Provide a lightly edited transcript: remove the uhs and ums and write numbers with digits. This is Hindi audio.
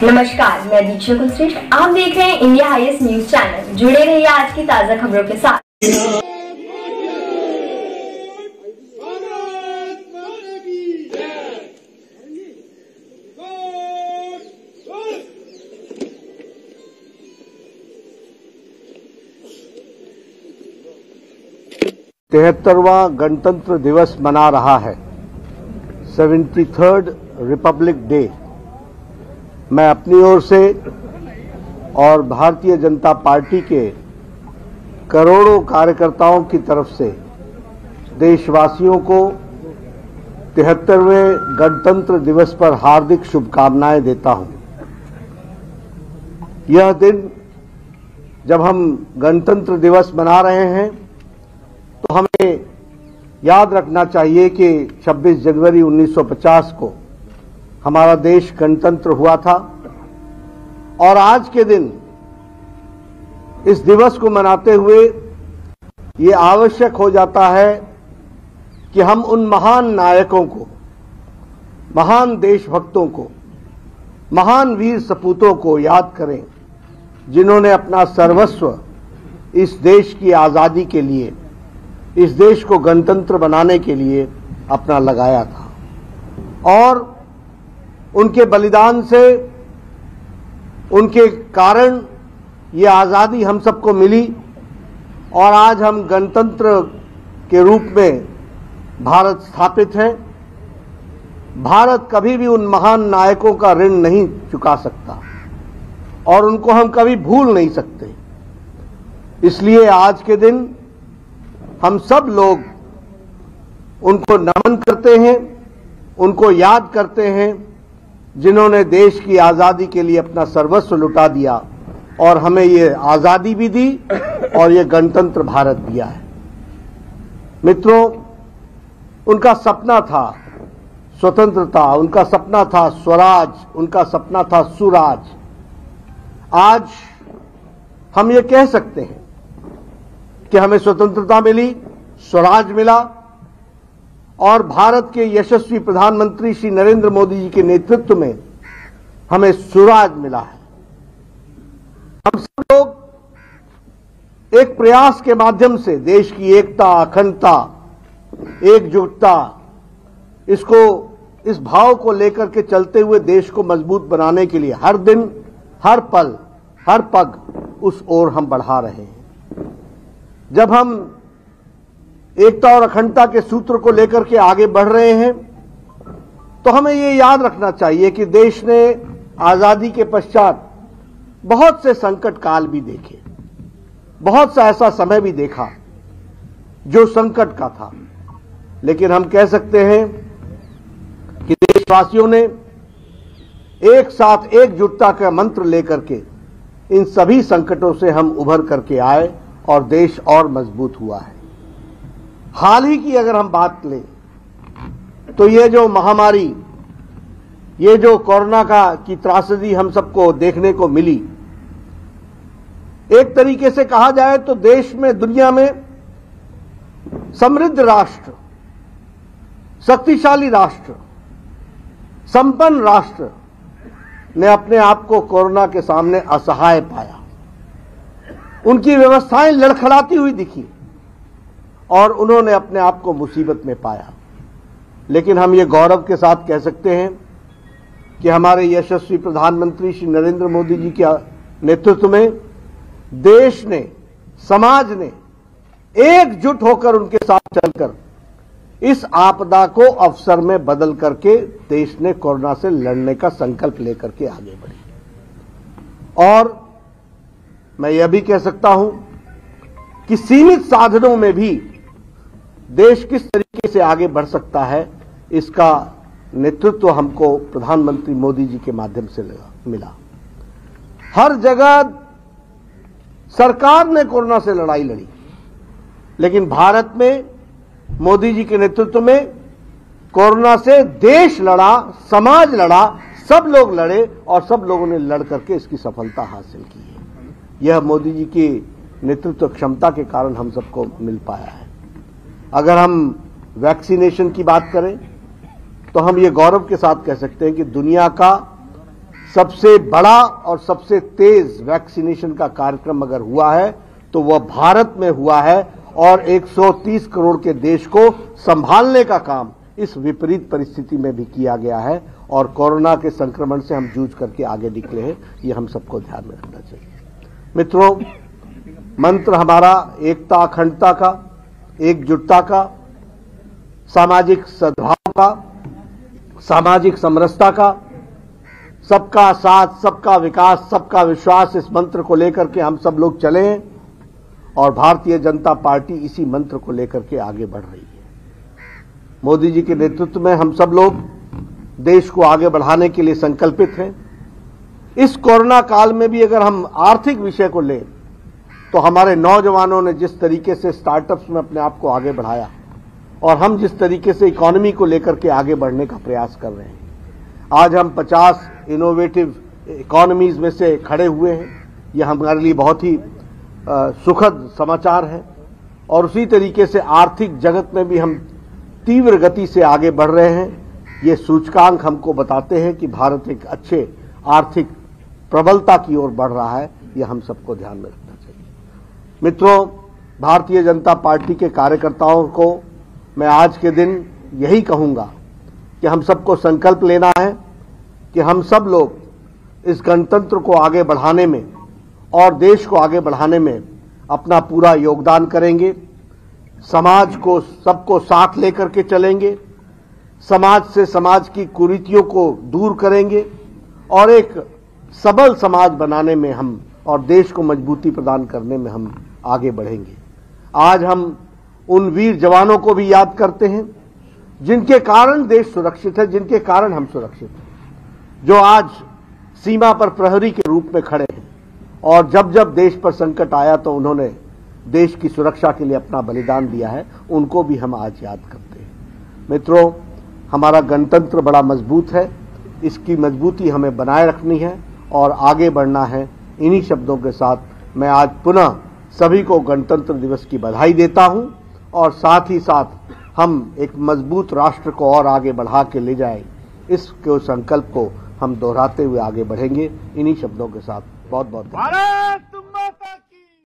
नमस्कार, मैं दीक्षा कुलश्रेष्ठ। आप देख रहे हैं इंडिया हाईएस्ट न्यूज चैनल। जुड़े रहिए आज की ताजा खबरों के साथ। तिहत्तरवां गणतंत्र दिवस मना रहा है, 73rd रिपब्लिक डे। मैं अपनी ओर से और भारतीय जनता पार्टी के करोड़ों कार्यकर्ताओं की तरफ से देशवासियों को 73वें गणतंत्र दिवस पर हार्दिक शुभकामनाएं देता हूं। यह दिन जब हम गणतंत्र दिवस मना रहे हैं तो हमें याद रखना चाहिए कि 26 जनवरी 1950 को हमारा देश गणतंत्र हुआ था और आज के दिन इस दिवस को मनाते हुए ये आवश्यक हो जाता है कि हम उन महान नायकों को, महान देशभक्तों को, महान वीर सपूतों को याद करें जिन्होंने अपना सर्वस्व इस देश की आजादी के लिए, इस देश को गणतंत्र बनाने के लिए अपना लगाया था और उनके बलिदान से, उनके कारण ये आजादी हम सबको मिली और आज हम गणतंत्र के रूप में भारत स्थापित है। भारत कभी भी उन महान नायकों का ऋण नहीं चुका सकता और उनको हम कभी भूल नहीं सकते। इसलिए आज के दिन हम सब लोग उनको नमन करते हैं, उनको याद करते हैं जिन्होंने देश की आजादी के लिए अपना सर्वस्व लुटा दिया और हमें ये आजादी भी दी और ये गणतंत्र भारत दिया है। मित्रों, उनका सपना था स्वतंत्रता, उनका सपना था स्वराज, उनका सपना था सुराज। आज हम ये कह सकते हैं कि हमें स्वतंत्रता मिली, स्वराज मिला और भारत के यशस्वी प्रधानमंत्री श्री नरेंद्र मोदी जी के नेतृत्व में हमें सुराज मिला है। हम सब लोग एक प्रयास के माध्यम से देश की एकता, अखंडता, एकजुटता, इस भाव को लेकर के चलते हुए देश को मजबूत बनाने के लिए हर दिन, हर पल, हर पग उस ओर हम बढ़ा रहे हैं। जब हम एकता और अखंडता के सूत्र को लेकर के आगे बढ़ रहे हैं तो हमें ये याद रखना चाहिए कि देश ने आजादी के पश्चात बहुत से संकट काल भी देखे, बहुत सा ऐसा समय भी देखा जो संकट का था, लेकिन हम कह सकते हैं कि देशवासियों ने एक साथ एकजुटता का मंत्र लेकर के इन सभी संकटों से हम उभर करके आए और देश और मजबूत हुआ है। हाल ही की अगर हम बात लें तो ये जो महामारी, ये जो कोरोना की त्रासदी हम सबको देखने को मिली, एक तरीके से कहा जाए तो देश में, दुनिया में समृद्ध राष्ट्र, शक्तिशाली राष्ट्र, संपन्न राष्ट्र ने अपने आप को कोरोना के सामने असहाय पाया। उनकी व्यवस्थाएं लड़खड़ाती हुई दिखी और उन्होंने अपने आप को मुसीबत में पाया। लेकिन हम ये गौरव के साथ कह सकते हैं कि हमारे यशस्वी प्रधानमंत्री श्री नरेंद्र मोदी जी के नेतृत्व में देश ने, समाज ने एकजुट होकर उनके साथ चलकर इस आपदा को अवसर में बदल करके देश ने कोरोना से लड़ने का संकल्प लेकर के आगे बढ़ी। और मैं यह भी कह सकता हूं कि सीमित साधनों में भी देश किस तरीके से आगे बढ़ सकता है, इसका नेतृत्व हमको प्रधानमंत्री मोदी जी के माध्यम से मिला। हर जगह सरकार ने कोरोना से लड़ाई लड़ी, लेकिन भारत में मोदी जी के नेतृत्व में कोरोना से देश लड़ा, समाज लड़ा, सब लोग लड़े और सब लोगों ने लड़ करके इसकी सफलता हासिल की है। यह मोदी जी की नेतृत्व क्षमता के कारण हम सबको मिल पाया है। अगर हम वैक्सीनेशन की बात करें तो हम ये गौरव के साथ कह सकते हैं कि दुनिया का सबसे बड़ा और सबसे तेज वैक्सीनेशन का कार्यक्रम अगर हुआ है तो वह भारत में हुआ है और 130 करोड़ के देश को संभालने का काम इस विपरीत परिस्थिति में भी किया गया है और कोरोना के संक्रमण से हम जूझ करके आगे निकले हैं। ये हम सबको ध्यान में रखना चाहिए। मित्रों, मंत्र हमारा एकता अखंडता का, एकजुटता का, सामाजिक सद्भाव का, सामाजिक समरसता का, सबका साथ, सबका विकास, सबका विश्वास, इस मंत्र को लेकर के हम सब लोग चले हैं और भारतीय जनता पार्टी इसी मंत्र को लेकर के आगे बढ़ रही है। मोदी जी के नेतृत्व में हम सब लोग देश को आगे बढ़ाने के लिए संकल्पित हैं। इस कोरोना काल में भी अगर हम आर्थिक विषय को लें तो हमारे नौजवानों ने जिस तरीके से स्टार्टअप्स में अपने आप को आगे बढ़ाया और हम जिस तरीके से इकोनॉमी को लेकर के आगे बढ़ने का प्रयास कर रहे हैं, आज हम 50 इनोवेटिव इकोनॉमीज में से खड़े हुए हैं। यह हमारे लिए बहुत ही सुखद समाचार है और उसी तरीके से आर्थिक जगत में भी हम तीव्र गति से आगे बढ़ रहे हैं। ये सूचकांक हमको बताते हैं कि भारत एक अच्छे आर्थिक प्रबलता की ओर बढ़ रहा है। यह हम सबको ध्यान में रखना चाहिए। मित्रों, भारतीय जनता पार्टी के कार्यकर्ताओं को मैं आज के दिन यही कहूंगा कि हम सबको संकल्प लेना है कि हम सब लोग इस गणतंत्र को आगे बढ़ाने में और देश को आगे बढ़ाने में अपना पूरा योगदान करेंगे। समाज को सबको साथ लेकर के चलेंगे, समाज से समाज की कुरीतियों को दूर करेंगे और एक सबल समाज बनाने में हम और देश को मजबूती प्रदान करने में हम आगे बढ़ेंगे। आज हम उन वीर जवानों को भी याद करते हैं जिनके कारण देश सुरक्षित है, जिनके कारण हम सुरक्षित हैं, जो आज सीमा पर प्रहरी के रूप में खड़े हैं और जब जब देश पर संकट आया तो उन्होंने देश की सुरक्षा के लिए अपना बलिदान दिया है। उनको भी हम आज याद करते हैं। मित्रों, हमारा गणतंत्र बड़ा मजबूत है, इसकी मजबूती हमें बनाए रखनी है और आगे बढ़ना है। इन्हीं शब्दों के साथ मैं आज पुनः सभी को गणतंत्र दिवस की बधाई देता हूं और साथ ही साथ हम एक मजबूत राष्ट्र को और आगे बढ़ा के ले जाएं, इसके संकल्प को हम दोहराते हुए आगे बढ़ेंगे। इन्हीं शब्दों के साथ बहुत बहुत भारत